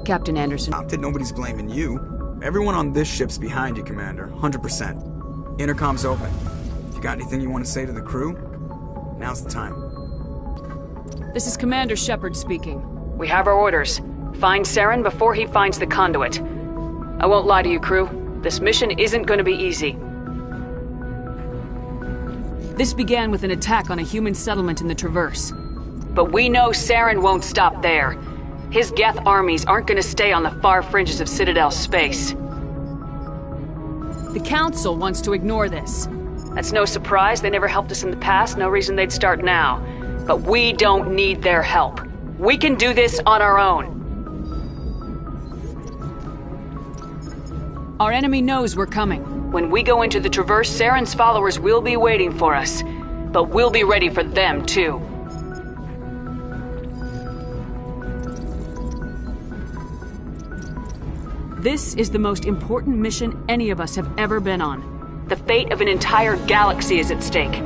Captain Anderson. Nobody's blaming you. Everyone on this ship's behind you, Commander. 100%. Intercom's open. If you got anything you want to say to the crew, now's the time. This is Commander Shepard speaking. We have our orders. Find Saren before he finds the conduit. I won't lie to you, crew. This mission isn't going to be easy. This began with an attack on a human settlement in the Traverse. But we know Saren won't stop there. His Geth armies aren't going to stay on the far fringes of Citadel space. The Council wants to ignore this. That's no surprise. They never helped us in the past. No reason they'd start now. But we don't need their help. We can do this on our own. Our enemy knows we're coming. When we go into the Traverse, Saren's followers will be waiting for us. But we'll be ready for them, too. This is the most important mission any of us have ever been on. The fate of an entire galaxy is at stake.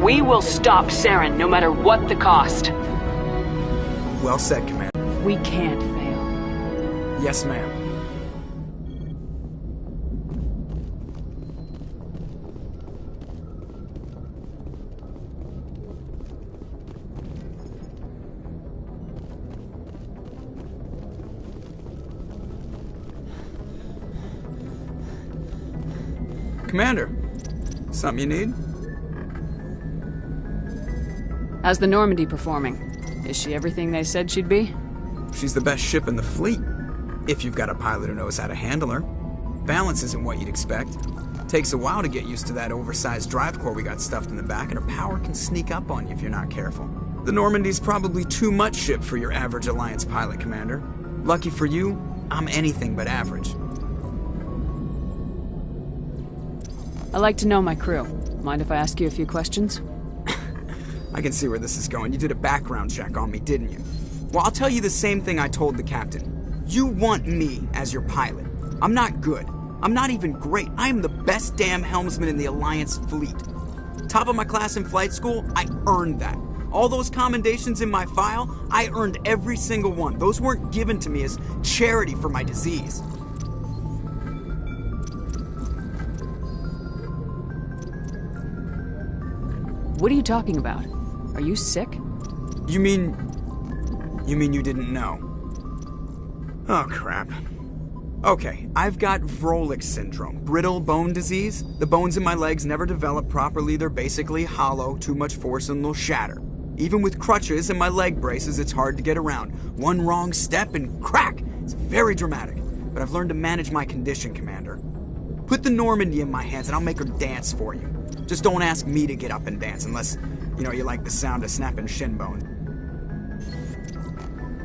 We will stop Saren, no matter what the cost. Well said, Commander. We can't fail. Yes, ma'am. Commander, something you need? How's the Normandy performing? Is she everything they said she'd be? She's the best ship in the fleet, if you've got a pilot who knows how to handle her. Balance isn't what you'd expect. Takes a while to get used to that oversized drive core we got stuffed in the back, and her power can sneak up on you if you're not careful. The Normandy's probably too much ship for your average Alliance pilot, Commander. Lucky for you, I'm anything but average. I like to know my crew. Mind if I ask you a few questions? I can see where this is going. You did a background check on me, didn't you? Well, I'll tell you the same thing I told the captain. You want me as your pilot. I'm not good. I'm not even great. I am the best damn helmsman in the Alliance fleet. Top of my class in flight school, I earned that. All those commendations in my file, I earned every single one. Those weren't given to me as charity for my disease. What are you talking about? Are you sick? You mean you didn't know? Oh, crap. Okay, I've got Vrolik syndrome, brittle bone disease. The bones in my legs never develop properly. They're basically hollow, too much force and they'll shatter. Even with crutches and my leg braces, it's hard to get around. One wrong step and crack! It's very dramatic. But I've learned to manage my condition, Commander. Put the Normandy in my hands and I'll make her dance for you. Just don't ask me to get up and dance unless, you like the sound of snapping shin bones.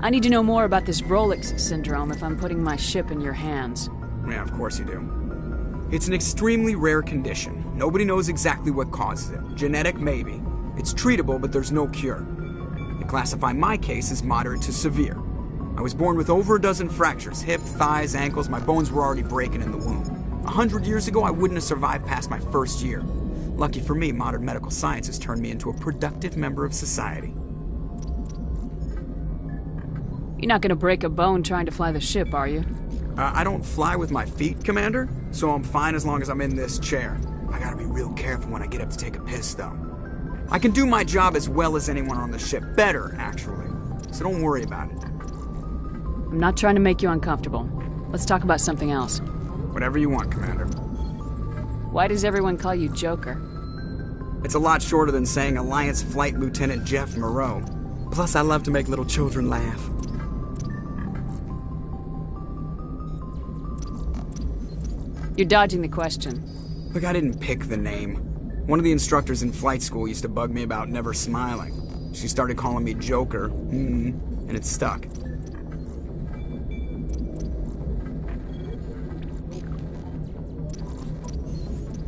I need to know more about this Vrolik syndrome if I'm putting my ship in your hands. Yeah, of course you do. It's an extremely rare condition. Nobody knows exactly what causes it. Genetic, maybe. It's treatable, but there's no cure. They classify my case as moderate to severe. I was born with over a dozen fractures, hip, thighs, ankles. My bones were already breaking in the womb. 100 years ago, I wouldn't have survived past my first year. Lucky for me, modern medical science has turned me into a productive member of society. You're not gonna break a bone trying to fly the ship, are you? I don't fly with my feet, Commander, so I'm fine as long as I'm in this chair. I gotta be real careful when I get up to take a piss, though. I can do my job as well as anyone on the ship. Better, actually. So don't worry about it. I'm not trying to make you uncomfortable. Let's talk about something else. Whatever you want, Commander. Why does everyone call you Joker? It's a lot shorter than saying Alliance Flight Lieutenant Jeff Moreau. Plus, I love to make little children laugh. You're dodging the question. Look, I didn't pick the name. One of the instructors in flight school used to bug me about never smiling. She started calling me Joker, and it stuck.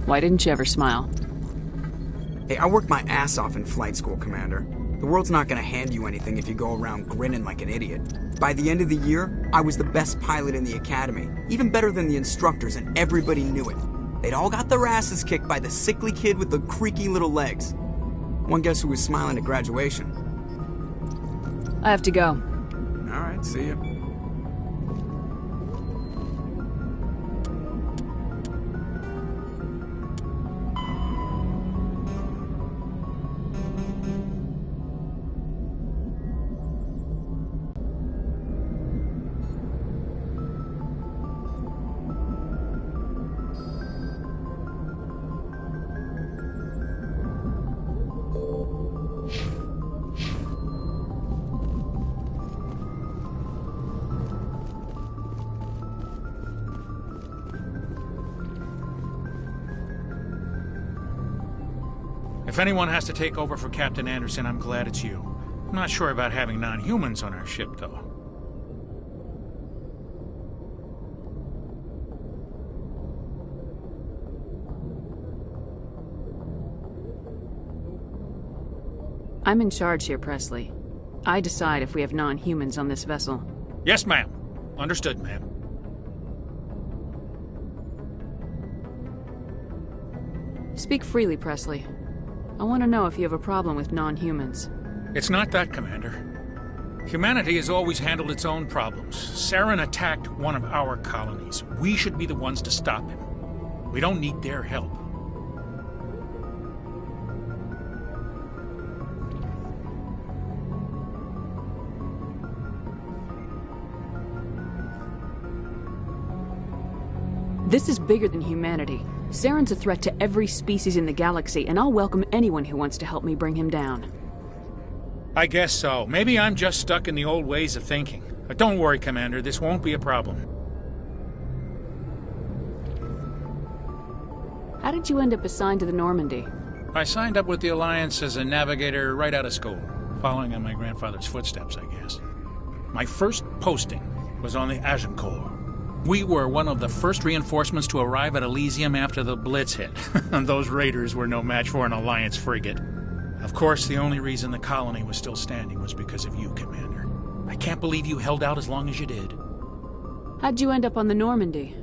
Why didn't you ever smile? Hey, I worked my ass off in flight school, Commander. The world's not gonna hand you anything if you go around grinning like an idiot. By the end of the year, I was the best pilot in the academy, even better than the instructors, and everybody knew it. They'd all got their asses kicked by the sickly kid with the creaky little legs. One guess who was smiling at graduation? I have to go. All right, see ya. If anyone has to take over for Captain Anderson, I'm glad it's you. I'm not sure about having non-humans on our ship, though. I'm in charge here, Presley. I decide if we have non-humans on this vessel. Yes, ma'am. Understood, ma'am. Speak freely, Presley. I want to know if you have a problem with non-humans. It's not that, Commander. Humanity has always handled its own problems. Saren attacked one of our colonies. We should be the ones to stop him. We don't need their help. This is bigger than humanity. Saren's a threat to every species in the galaxy, and I'll welcome anyone who wants to help me bring him down. I guess so. Maybe I'm just stuck in the old ways of thinking. But don't worry, Commander. This won't be a problem. How did you end up assigned to the Normandy? I signed up with the Alliance as a navigator right out of school, following in my grandfather's footsteps, I guess. My first posting was on the Agincourt. We were one of the first reinforcements to arrive at Elysium after the Blitz hit, and those raiders were no match for an Alliance frigate. Of course, the only reason the colony was still standing was because of you, Commander. I can't believe you held out as long as you did. How'd you end up on the Normandy?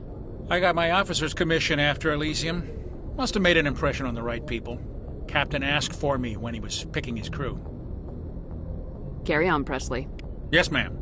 I got my officer's commission after Elysium. Must have made an impression on the right people. Captain asked for me when he was picking his crew. Carry on, Presley. Yes, ma'am.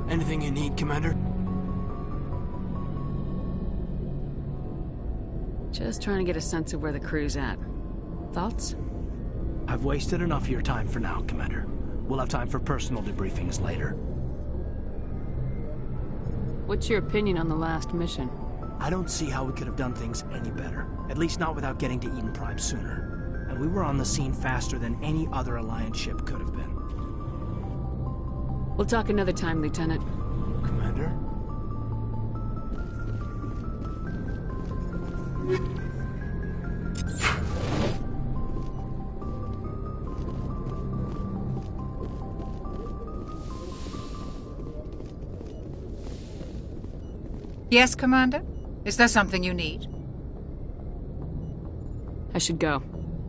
Anything you need, Commander? Just trying to get a sense of where the crew's at. Thoughts? I've wasted enough of your time for now, Commander. We'll have time for personal debriefings later. What's your opinion on the last mission? I don't see how we could have done things any better. At least not without getting to Eden Prime sooner. And we were on the scene faster than any other Alliance ship could have been. We'll talk another time, Lieutenant. Commander? Yes, Commander? Is there something you need? I should go.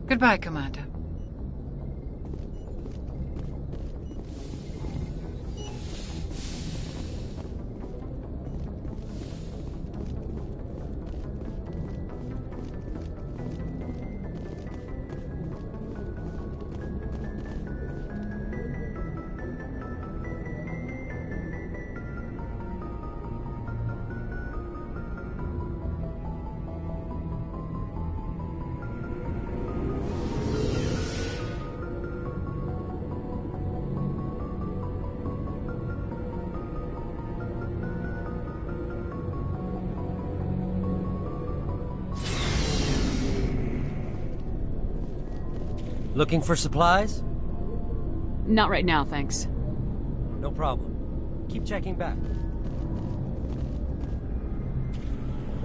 Goodbye, Commander. Looking for supplies? Not right now, thanks. No problem. Keep checking back.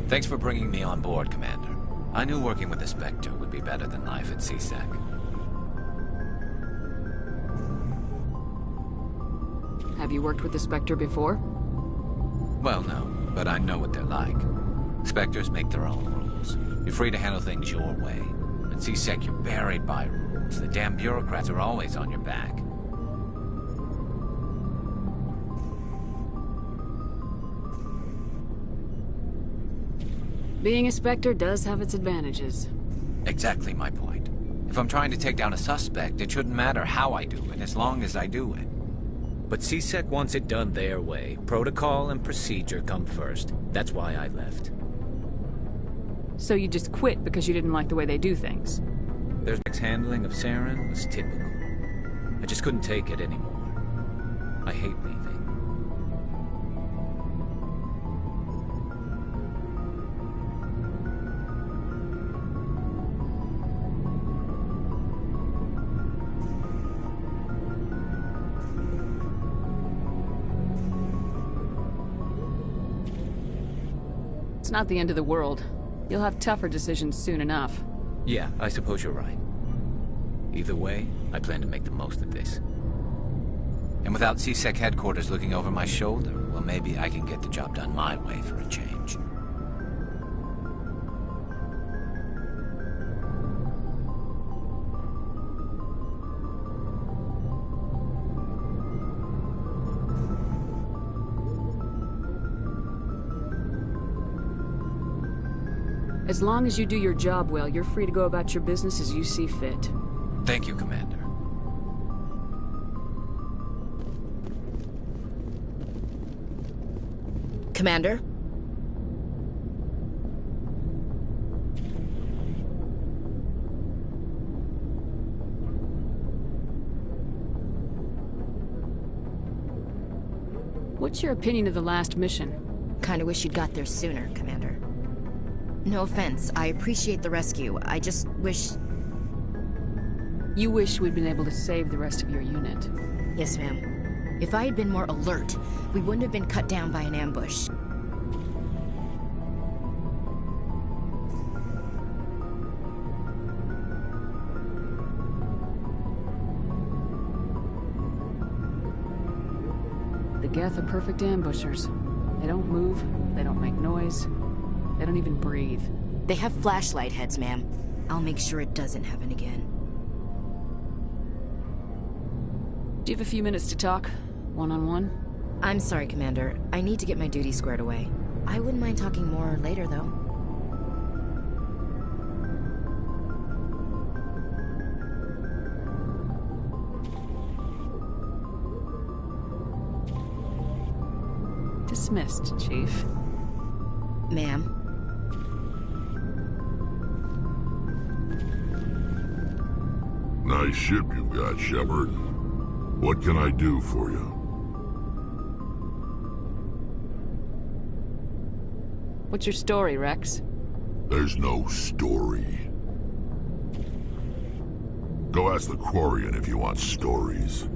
Thanks for bringing me on board, Commander. I knew working with the Spectre would be better than life at CSEC. Have you worked with the Spectre before? Well, no, but I know what they're like. Spectres make their own rules. You're free to handle things your way. At CSEC, you're buried by rules. The damn bureaucrats are always on your back. Being a Spectre does have its advantages. Exactly my point. If I'm trying to take down a suspect, it shouldn't matter how I do it, as long as I do it. But CSEC wants it done their way. Protocol and procedure come first. That's why I left. So you just quit because you didn't like the way they do things? Their handling of Saren was typical. I just couldn't take it anymore. I hate leaving. It's not the end of the world. You'll have tougher decisions soon enough. Yeah, I suppose you're right. Either way, I plan to make the most of this. And without CSEC headquarters looking over my shoulder, well, maybe I can get the job done my way for a change. As long as you do your job well, you're free to go about your business as you see fit. Thank you, Commander. Commander? What's your opinion of the last mission? Kinda wish you'd got there sooner, Commander. No offense, I appreciate the rescue. I just wish... You wish we'd been able to save the rest of your unit. Yes, ma'am. If I had been more alert, we wouldn't have been cut down by an ambush. The Geth are perfect ambushers. They don't move, they don't make noise, they don't even breathe. They have flashlight heads, ma'am. I'll make sure it doesn't happen again. Do you have a few minutes to talk? One-on-one? I'm sorry, Commander. I need to get my duty squared away. I wouldn't mind talking more later, though. Dismissed, Chief. Ma'am? Nice ship you've got, Shepard. What can I do for you? What's your story, Rex? There's no story. Go ask the Quarian if you want stories.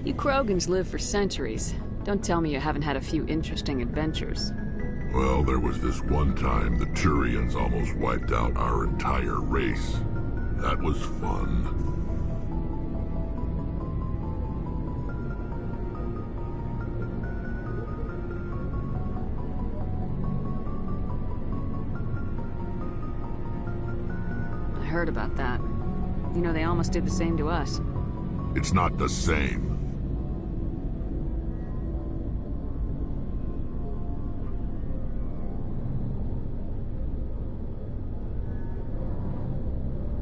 You Krogans live for centuries. Don't tell me you haven't had a few interesting adventures. Well, there was this one time the Turians almost wiped out our entire race. That was fun. I heard about that. You know, they almost did the same to us. It's not the same.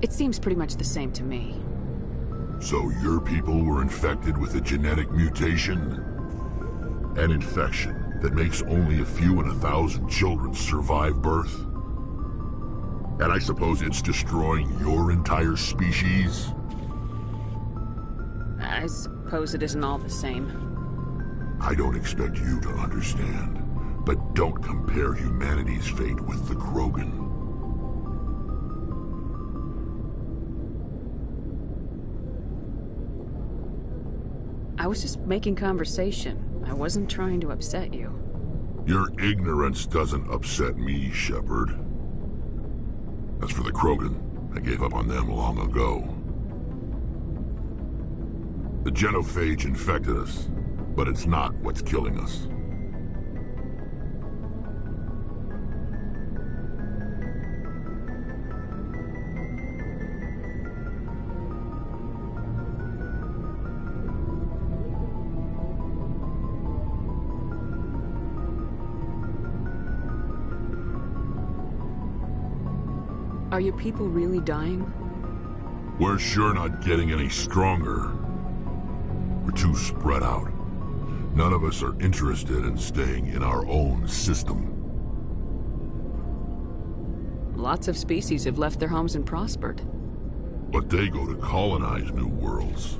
It seems pretty much the same to me. So your people were infected with a genetic mutation? An infection that makes only a few in 1,000 children survive birth? And I suppose it's destroying your entire species? I suppose it isn't all the same. I don't expect you to understand, but don't compare humanity's fate with the Krogan. I was just making conversation. I wasn't trying to upset you. Your ignorance doesn't upset me, Shepard. As for the Krogan, I gave up on them long ago. The genophage infected us, but it's not what's killing us. Are your people really dying? We're sure not getting any stronger. We're too spread out. None of us are interested in staying in our own system. Lots of species have left their homes and prospered. But they go to colonize new worlds.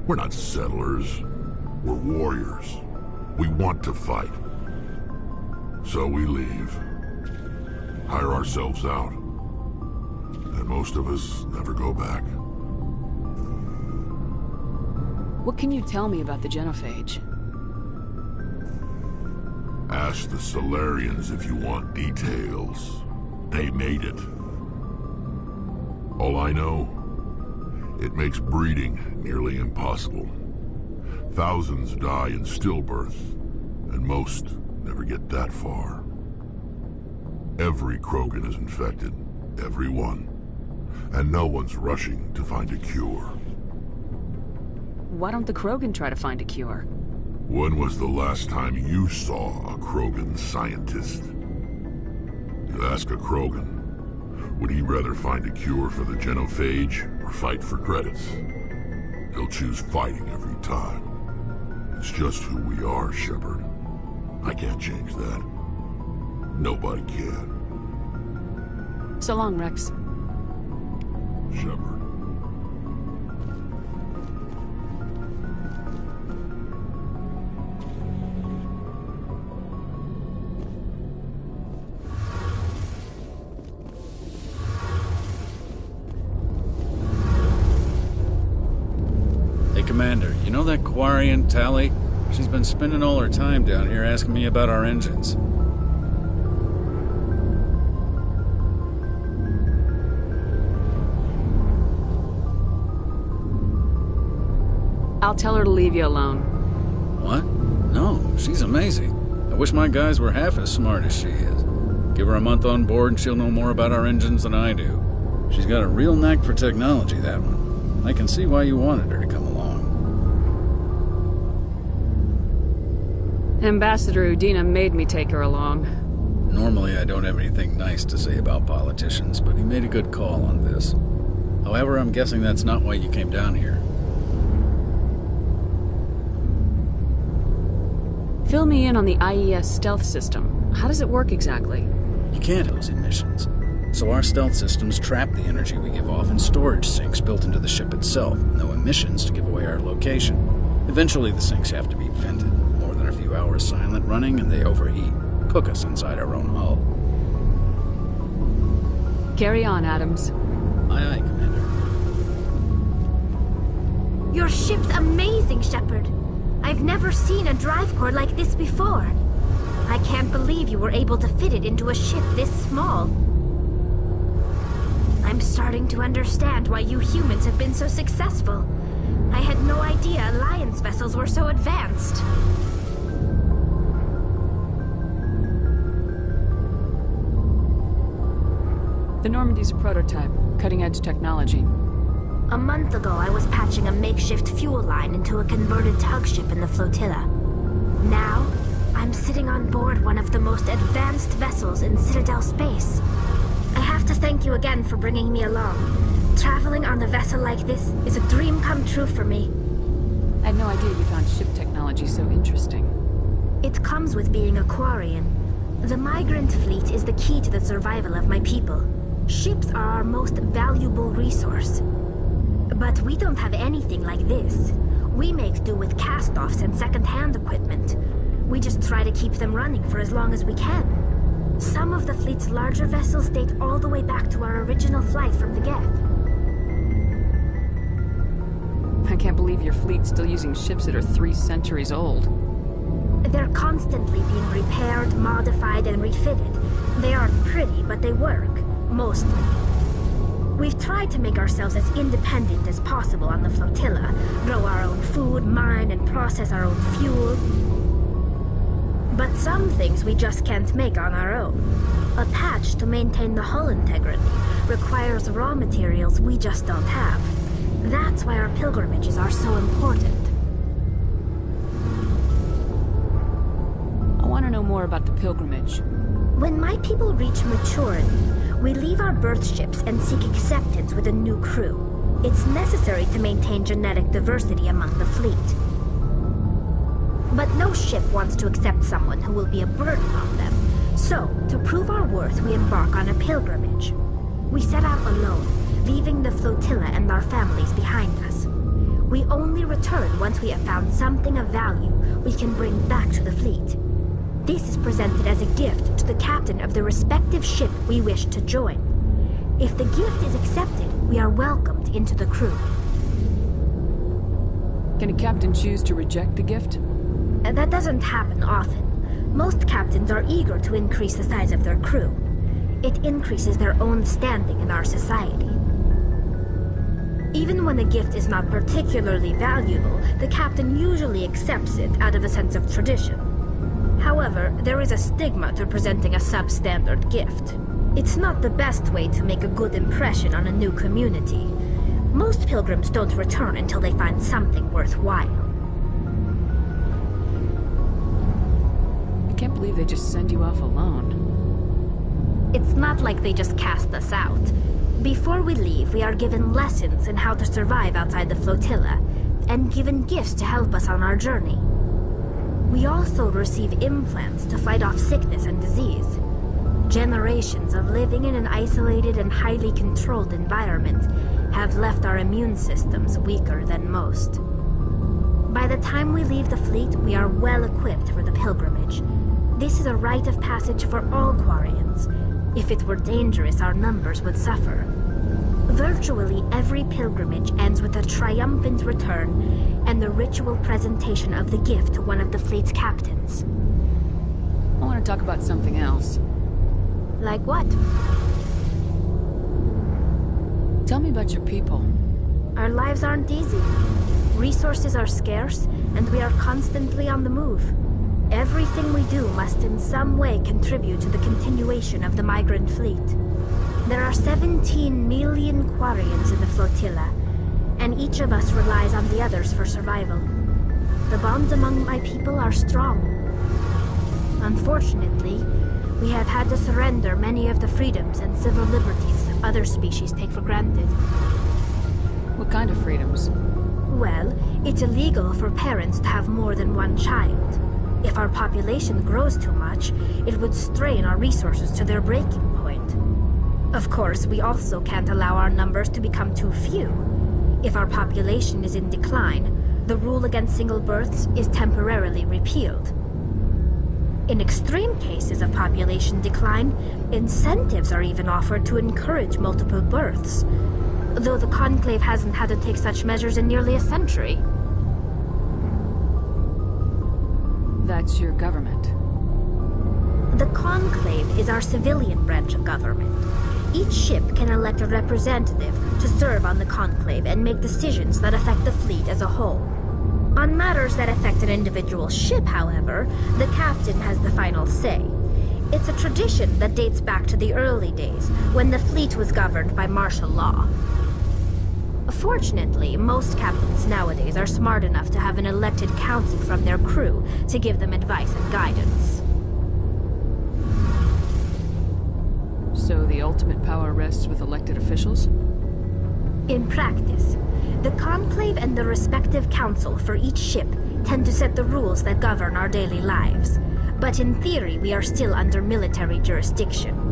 We're not settlers. We're warriors. We want to fight. So we leave. Hire ourselves out. And most of us never go back. What can you tell me about the genophage? Ask the Solarians if you want details. They made it. All I know, it makes breeding nearly impossible. Thousands die in stillbirth, and most never get that far. Every Krogan is infected, every one. And no one's rushing to find a cure. Why don't the Krogan try to find a cure? When was the last time you saw a Krogan scientist? You ask a Krogan, would he rather find a cure for the genophage or fight for credits? He'll choose fighting every time. It's just who we are, Shepard. I can't change that. Nobody can. So long, Rex. Shepard. Hey, Commander, you know that Quarian, Tally? She's been spending all her time down here asking me about our engines. I'll tell her to leave you alone. What? No, she's amazing. I wish my guys were half as smart as she is. Give her a month on board and she'll know more about our engines than I do. She's got a real knack for technology, that one. I can see why you wanted her to come along. Ambassador Udina made me take her along. Normally I don't have anything nice to say about politicians, but he made a good call on this. However, I'm guessing that's not why you came down here. Fill me in on the IES stealth system. How does it work exactly? You can't have those emissions. So our stealth systems trap the energy we give off in storage sinks built into the ship itself. No emissions to give away our location. Eventually the sinks have to be vented. More than a few hours silent running and they overheat. Cook us inside our own hull. Carry on, Adams. Aye, aye, Commander. Your ship's amazing, Shepard. I've never seen a drive core like this before. I can't believe you were able to fit it into a ship this small. I'm starting to understand why you humans have been so successful. I had no idea Alliance vessels were so advanced. The Normandy's a prototype, cutting-edge technology. A month ago, I was patching a makeshift fuel line into a converted tug ship in the flotilla. Now, I'm sitting on board one of the most advanced vessels in Citadel space. I have to thank you again for bringing me along. Traveling on a vessel like this is a dream come true for me. I had no idea you found ship technology so interesting. It comes with being a Quarian. The migrant fleet is the key to the survival of my people. Ships are our most valuable resource. But we don't have anything like this. We make do with cast-offs and second-hand equipment. We just try to keep them running for as long as we can. Some of the fleet's larger vessels date all the way back to our original flight from the Geth. I can't believe your fleet's still using ships that are 3 centuries old. They're constantly being repaired, modified, and refitted. They aren't pretty, but they work. Mostly. We've tried to make ourselves as independent as possible on the flotilla, grow our own food, mine, and process our own fuel. But some things we just can't make on our own. A patch to maintain the hull integrity requires raw materials we just don't have. That's why our pilgrimages are so important. I want to know more about the pilgrimage. When my people reach maturity, We leave our birth ships and seek acceptance with a new crew. It's necessary to maintain genetic diversity among the fleet. But no ship wants to accept someone who will be a burden on them. So, to prove our worth, we embark on a pilgrimage. We set out alone, leaving the flotilla and our families behind us. We only return once we have found something of value we can bring back to the fleet. This is presented as a gift to the captain of the respective ship we wish to join. If the gift is accepted, we are welcomed into the crew. Can a captain choose to reject the gift? That doesn't happen often. Most captains are eager to increase the size of their crew. It increases their own standing in our society. Even when a gift is not particularly valuable, the captain usually accepts it out of a sense of tradition. However, there is a stigma to presenting a substandard gift. It's not the best way to make a good impression on a new community. Most pilgrims don't return until they find something worthwhile. I can't believe they just send you off alone. It's not like they just cast us out. Before we leave, we are given lessons in how to survive outside the flotilla, and given gifts to help us on our journey. We also receive implants to fight off sickness and disease. Generations of living in an isolated and highly controlled environment have left our immune systems weaker than most. By the time we leave the fleet, we are well equipped for the pilgrimage. This is a rite of passage for all Quarians. If it were dangerous, our numbers would suffer. Virtually every pilgrimage ends with a triumphant return and the ritual presentation of the gift to one of the fleet's captains. I want to talk about something else. Like what? Tell me about your people. Our lives aren't easy. Resources are scarce, and we are constantly on the move. Everything we do must in some way contribute to the continuation of the migrant fleet. There are 17 million Quarians in the flotilla, and each of us relies on the others for survival. The bonds among my people are strong. Unfortunately, we have had to surrender many of the freedoms and civil liberties other species take for granted. What kind of freedoms? Well, it's illegal for parents to have more than one child. If our population grows too much, it would strain our resources to their breaking point. Of course, we also can't allow our numbers to become too few. If our population is in decline, the rule against single births is temporarily repealed. In extreme cases of population decline, incentives are even offered to encourage multiple births, though the Conclave hasn't had to take such measures in nearly a century. That's your government. The Conclave is our civilian branch of government. Each ship can elect a representative to serve on the Conclave and make decisions that affect the fleet as a whole. On matters that affect an individual ship, however, the captain has the final say. It's a tradition that dates back to the early days, when the fleet was governed by martial law. Fortunately, most captains nowadays are smart enough to have an elected council from their crew to give them advice and guidance. So the ultimate power rests with elected officials? In practice, the Conclave and the respective council for each ship tend to set the rules that govern our daily lives. But in theory, we are still under military jurisdiction.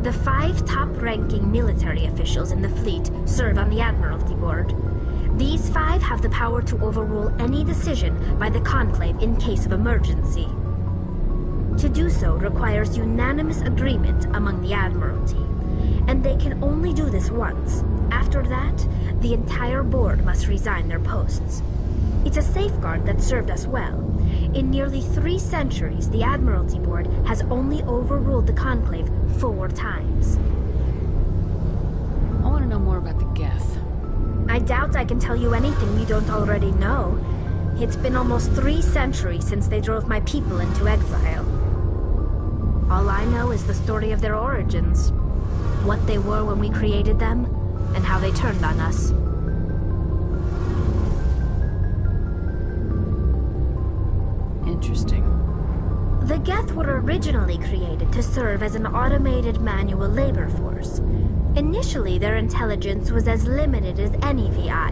The 5 top-ranking military officials in the fleet serve on the Admiralty Board. These 5 have the power to overrule any decision by the Conclave in case of emergency. To do so requires unanimous agreement among the Admiralty, and they can only do this once. After that, the entire board must resign their posts. It's a safeguard that served us well. In nearly 3 centuries, the Admiralty Board has only overruled the Conclave 4 times. I want to know more about the Geth. I doubt I can tell you anything you don't already know. It's been almost 3 centuries since they drove my people into exile. All I know is the story of their origins, what they were when we created them, and how they turned on us. Interesting. The Geth were originally created to serve as an automated manual labor force. Initially, their intelligence was as limited as any VI.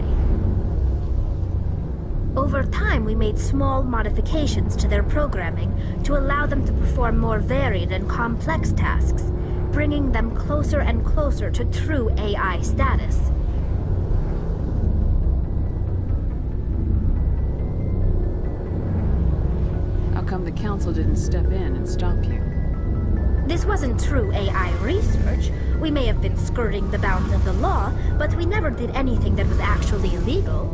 Over time, we made small modifications to their programming to allow them to perform more varied and complex tasks, bringing them closer and closer to true AI status. How come the Council didn't step in and stop you? This wasn't true AI research. We may have been skirting the bounds of the law, but we never did anything that was actually illegal.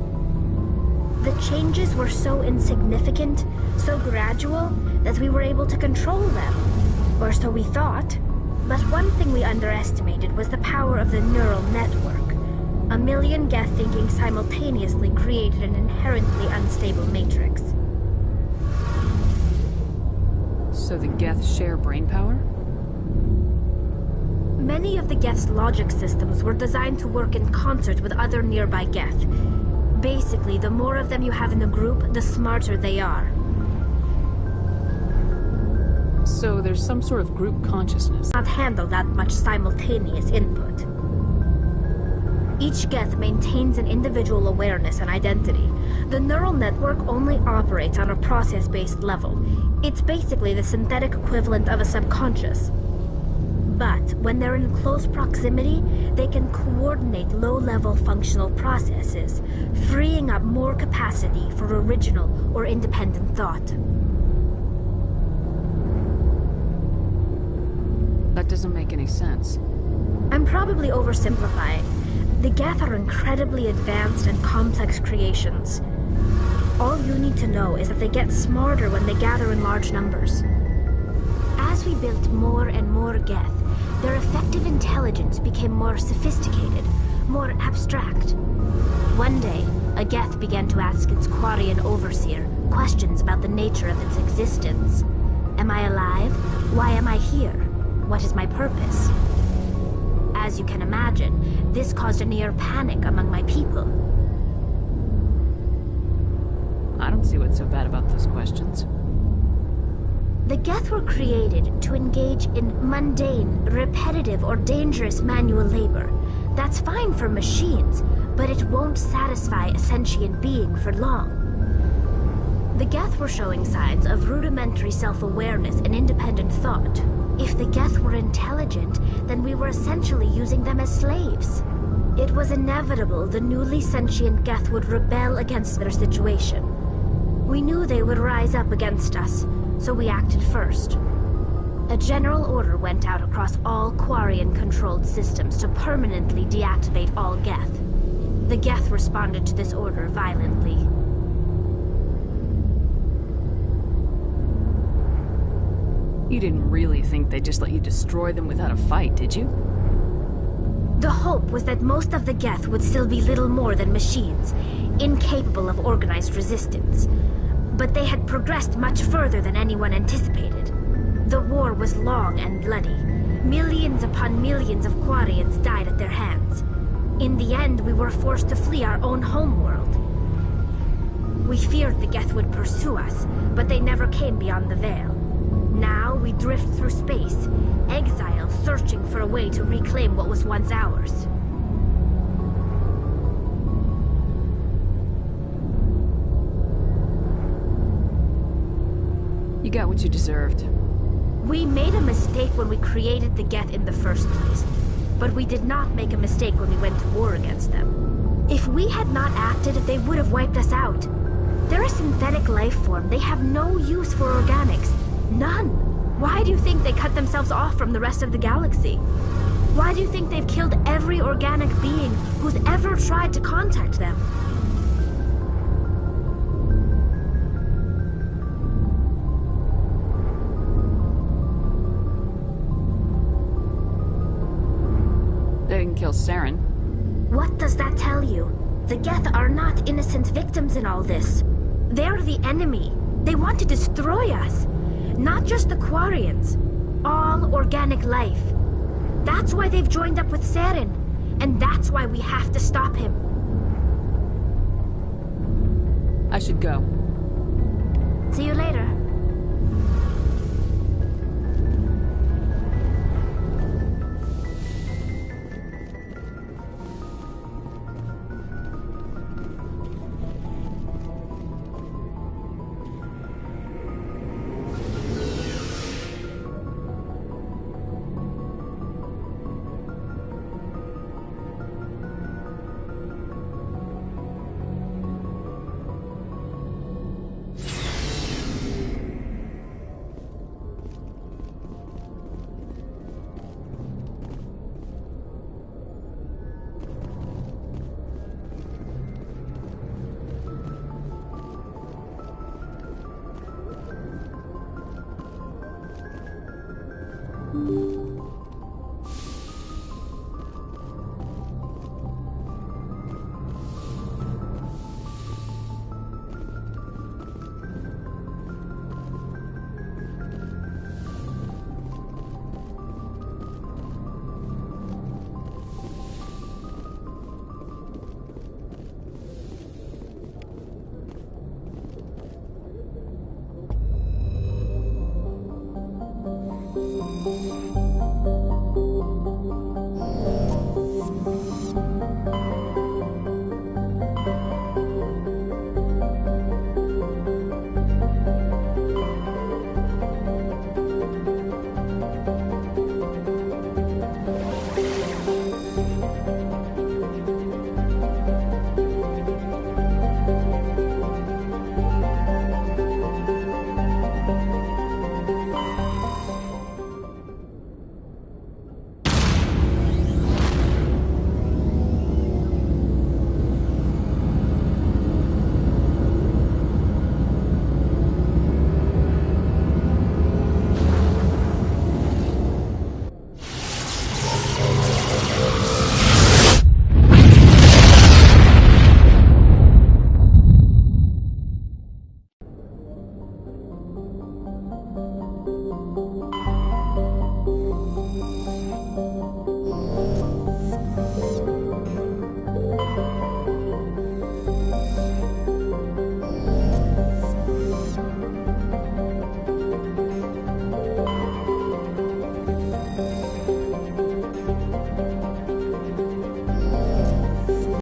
The changes were so insignificant, so gradual, that we were able to control them. Or so we thought. But one thing we underestimated was the power of the neural network. A million Geth thinking simultaneously created an inherently unstable matrix. So the Geth share brain power? Many of the Geth's logic systems were designed to work in concert with other nearby Geth. Basically, the more of them you have in the group, the smarter they are. So there's some sort of group consciousness. Not handle that much simultaneous input. Each Geth maintains an individual awareness and identity. The neural network only operates on a process-based level. It's basically the synthetic equivalent of a subconscious. But when they're in close proximity, they can coordinate low-level functional processes, freeing up more capacity for original or independent thought. That doesn't make any sense. I'm probably oversimplifying. The Geth are incredibly advanced and complex creations. All you need to know is that they get smarter when they gather in large numbers. As we built more and more Geth, their effective intelligence became more sophisticated, more abstract. One day, a Geth began to ask its Quarian overseer questions about the nature of its existence. Am I alive? Why am I here? What is my purpose? As you can imagine, this caused a near panic among my people. I don't see what's so bad about those questions. The Geth were created to engage in mundane, repetitive, or dangerous manual labor. That's fine for machines, but it won't satisfy a sentient being for long. The Geth were showing signs of rudimentary self-awareness and independent thought. If the Geth were intelligent, then we were essentially using them as slaves. It was inevitable the newly sentient Geth would rebel against their situation. We knew they would rise up against us, so we acted first. A general order went out across all Quarian-controlled systems to permanently deactivate all Geth. The Geth responded to this order violently. You didn't really think they'd just let you destroy them without a fight, did you? The hope was that most of the Geth would still be little more than machines, incapable of organized resistance. But they had progressed much further than anyone anticipated. The war was long and bloody. Millions upon millions of Quarians died at their hands. In the end, we were forced to flee our own homeworld. We feared the Geth would pursue us, but they never came beyond the Veil. Now we drift through space, exile searching for a way to reclaim what was once ours. You got what you deserved. We made a mistake when we created the Geth in the first place, but we did not make a mistake when we went to war against them. If we had not acted, they would have wiped us out. They're a synthetic life form. They have no use for organics. None. Why do you think they cut themselves off from the rest of the galaxy? Why do you think they've killed every organic being who's ever tried to contact them? They didn't kill Saren. What does that tell you? The Geth are not innocent victims in all this. They're the enemy. They want to destroy us. Not just the Quarians. All organic life. That's why they've joined up with Saren. And that's why we have to stop him. I should go. See you later.